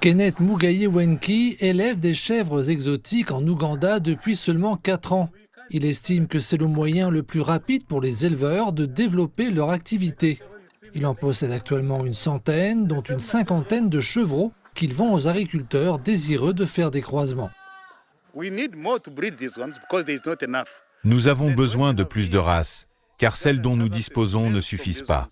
Kenneth Mugayi Wenki élève des chèvres exotiques en Ouganda depuis seulement 4 ans. Il estime que c'est le moyen le plus rapide pour les éleveurs de développer leur activité. Il en possède actuellement une centaine, dont une cinquantaine de chevreaux qu'il vend aux agriculteurs désireux de faire des croisements. Nous avons besoin de plus de races, car celles dont nous disposons ne suffisent pas.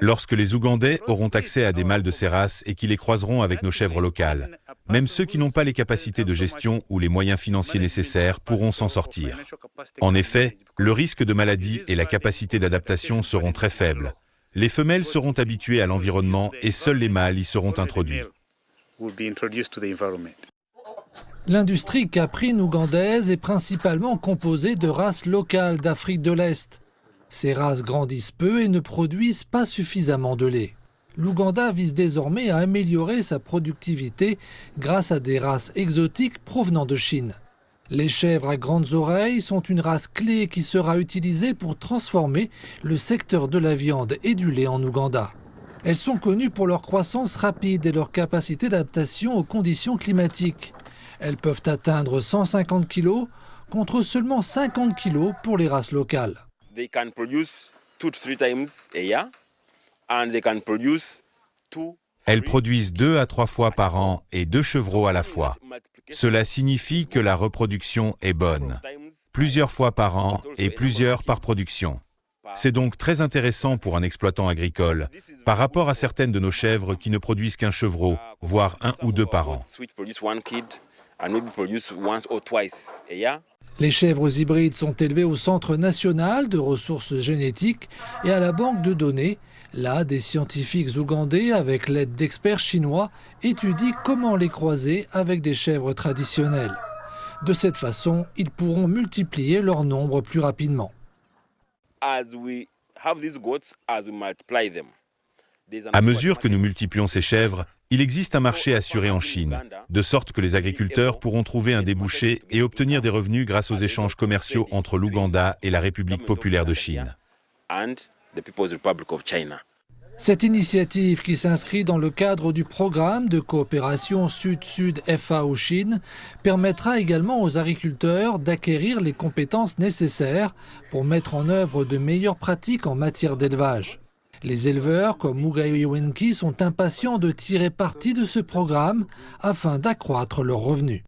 Lorsque les Ougandais auront accès à des mâles de ces races et qui les croiseront avec nos chèvres locales, même ceux qui n'ont pas les capacités de gestion ou les moyens financiers nécessaires pourront s'en sortir. En effet, le risque de maladie et la capacité d'adaptation seront très faibles. Les femelles seront habituées à l'environnement et seuls les mâles y seront introduits. L'industrie caprine ougandaise est principalement composée de races locales d'Afrique de l'Est. Ces races grandissent peu et ne produisent pas suffisamment de lait. L'Ouganda vise désormais à améliorer sa productivité grâce à des races exotiques provenant de Chine. Les chèvres à grandes oreilles sont une race clé qui sera utilisée pour transformer le secteur de la viande et du lait en Ouganda. Elles sont connues pour leur croissance rapide et leur capacité d'adaptation aux conditions climatiques. Elles peuvent atteindre 150 kg contre seulement 50 kg pour les races locales. Elles produisent 2 à 3 fois par an et 2 chevreaux à la fois. Cela signifie que la reproduction est bonne. Plusieurs fois par an et plusieurs par production. C'est donc très intéressant pour un exploitant agricole, par rapport à certaines de nos chèvres qui ne produisent qu'un chevreau, voire 1 ou 2 par an. Les chèvres hybrides sont élevées au Centre national de ressources génétiques et à la banque de données. Là, des scientifiques ougandais, avec l'aide d'experts chinois, étudient comment les croiser avec des chèvres traditionnelles. De cette façon, ils pourront multiplier leur nombre plus rapidement. À mesure que nous multiplions ces chèvres, il existe un marché assuré en Chine, de sorte que les agriculteurs pourront trouver un débouché et obtenir des revenus grâce aux échanges commerciaux entre l'Ouganda et la République populaire de Chine. Cette initiative, qui s'inscrit dans le cadre du programme de coopération Sud-Sud FAO-Chine, permettra également aux agriculteurs d'acquérir les compétences nécessaires pour mettre en œuvre de meilleures pratiques en matière d'élevage. Les éleveurs comme Mugayi Wenki sont impatients de tirer parti de ce programme afin d'accroître leurs revenus.